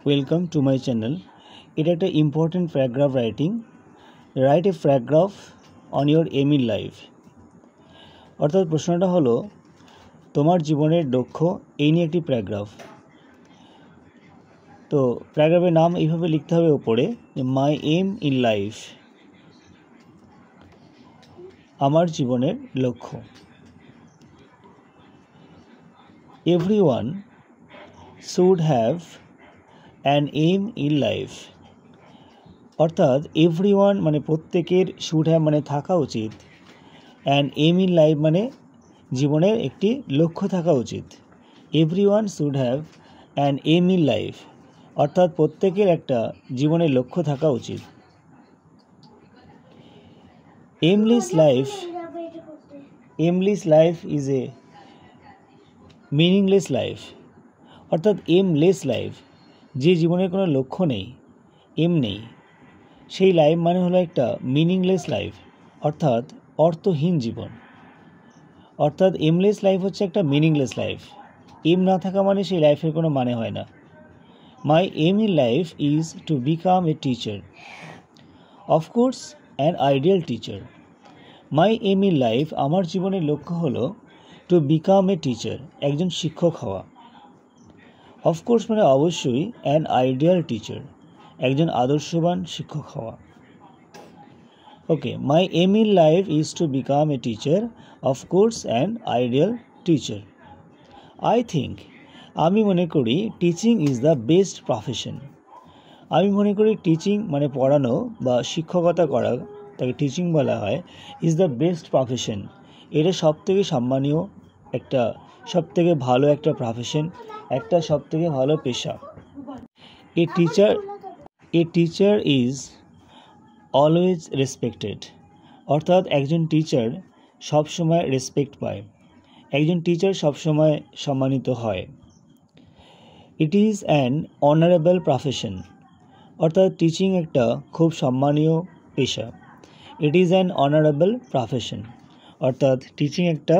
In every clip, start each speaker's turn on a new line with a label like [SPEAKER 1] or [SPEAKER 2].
[SPEAKER 1] Welcome to my channel. এটা একটা important paragraph writing. Write a paragraph on your aim in life. অর্থাৎ প্রশ্নটা হলো তোমার জীবনের লক্ষ্য, এই নিয়ে একটি প্যারাগ্রাফ। তো প্যারাগ্রাফের নাম এইভাবে লিখতে হবে ওপরে, যে মাই এম ইন লাইফ, আমার জীবনের লক্ষ্য। Everyone should have an aim in life. অর্থাৎ এভরিওয়ান মানে প্রত্যেকের, শুড হ্যাভ মানে থাকা উচিত, অ্যান এম ইন লাইফ মানে জীবনের একটি লক্ষ্য থাকা উচিত। Everyone should have an aim in life, অর্থাৎ প্রত্যেকের একটা জীবনের লক্ষ্য থাকা উচিত। Aimless life is a meaningless life. অর্থাৎ এমলেস লাইফ, যে জীবনের কোনো লক্ষ্য নেই, এম নেই, সেই লাইফ মানে হলো একটা মিনিংলেস লাইফ, অর্থাৎ অর্থহীন জীবন। অর্থাৎ এমলেস লাইফ হচ্ছে একটা মিনিংলেস লাইফ। এম না থাকা মানে সেই লাইফের কোনো মানে হয় না। My aim in life is to become a teacher, of course an ideal teacher. My aim in life, আমার জীবনের লক্ষ্য হলো টু বিকাম এ টিচার, একজন শিক্ষক হওয়া। অফকোর্স মানে অবশ্যই, অ্যান আইডিয়াল টিচার, একজন আদর্শবান শিক্ষক হওয়া। Okay, my aim in life is to become a teacher, of course an ideal teacher. I think, আমি মনে করি, teaching is the best profession. আমি মনে করি টিচিং মানে পড়ানো বা শিক্ষকতা করা, তাকে টিচিং বলা হয়, ইজ দ্য বেস্ট প্রফেশন। এটা সবথেকে সম্মানীয় একটা, সবথেকে ভালো একটা প্রফেশন, একটা সবথেকে ভালো পেশা। A teacher is always respected. অর্থাৎ একজন টিচার সবসময় রেসপেক্ট পায়, একজন টিচার সবসময় সম্মানিত হয়। It is an honourable profession. অর্থাৎ টিচিং একটা খুব সম্মানীয় পেশা। It is an honourable profession, অর্থাৎ টিচিং একটা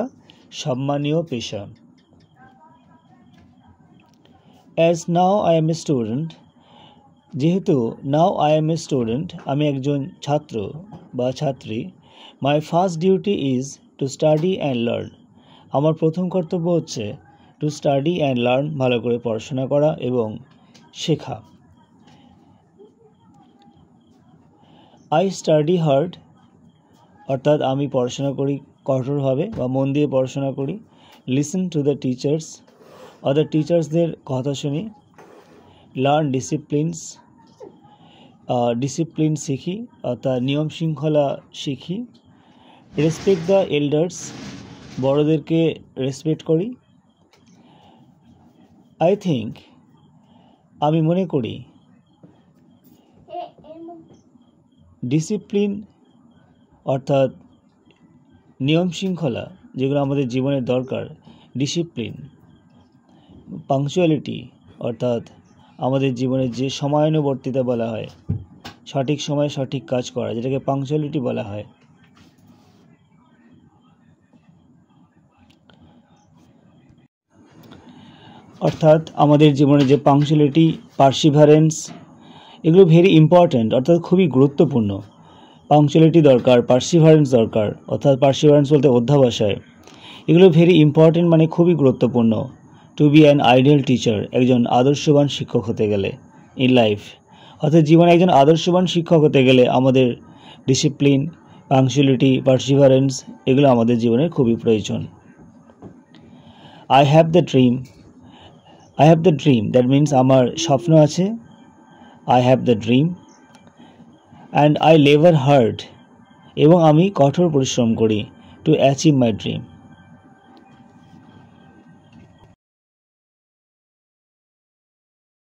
[SPEAKER 1] সম্মানীয় পেশা। As now I am a student, যেহেতু now I am a student, আমি একজন ছাত্র বা ছাত্রী। My first duty is to study and learn, আমার প্রথম কর্তব্য হচ্ছে টু স্টাডি অ্যান্ড লার্ন, ভালো করে পড়াশোনা করা এবং শেখা। আই স্টাডি হার্ড, অর্থাৎ আমি পড়াশোনা করি কঠোরভাবে বা মন দিয়ে পড়াশোনা করি। লিসেন টু দ্য টিচার্স, অর্থাৎ টিচার্সদের কথা শুনি। লার্ন ডিসিপ্লিনস, ডিসিপ্লিন শিখি, অর্থাৎ নিয়ম শৃঙ্খলা শিখি। রেসপেক্ট দ্য এল্ডার্স, বড়োদেরকে রেসপেক্ট করি। আই থিঙ্ক, আমি মনে করি। ডিসিপ্লিন অর্থাৎ নিয়ম শৃঙ্খলা, যেগুলো আমাদের জীবনের দরকার, ডিসিপ্লিন। পাংচুয়ালিটি অর্থাৎ আমাদের জীবনের যে সময়ানুবর্তিতা বলা হয়, সঠিক সময়ে সঠিক কাজ করা, যেটাকে পাংচুয়ালিটি বলা হয়। অর্থাৎ আমাদের জীবনে যে পাংচুয়ালিটি, পারসিভারেন্স, এগুলো ভেরি ইম্পর্ট্যান্ট, অর্থাৎ খুবই গুরুত্বপূর্ণ। পাংচুয়ালিটি দরকার, পারসিভারেন্স দরকার, অর্থাৎ পারসিভারেন্স বলতে অধ্যাবসায়, এগুলো ভেরি ইম্পর্ট্যান্ট মানে খুবই গুরুত্বপূর্ণ। To be an ideal teacher, একজন আদর্শবান শিক্ষক হতে গেলে ইন লাইফ, অর্থাৎ জীবনে একজন আদর্শবান শিক্ষক হতে গেলে আমাদের ডিসিপ্লিন, পাংচুয়ালিটি, পারসিভারেন্স, এগুলো আমাদের জীবনের খুবই প্রয়োজন। I have the dream, that means আমার স্বপ্ন আছে। I have the dream. And I labour hard, এবং আমি কঠোর পরিশ্রম করি টু অ্যাচিভ মাই ড্রিম,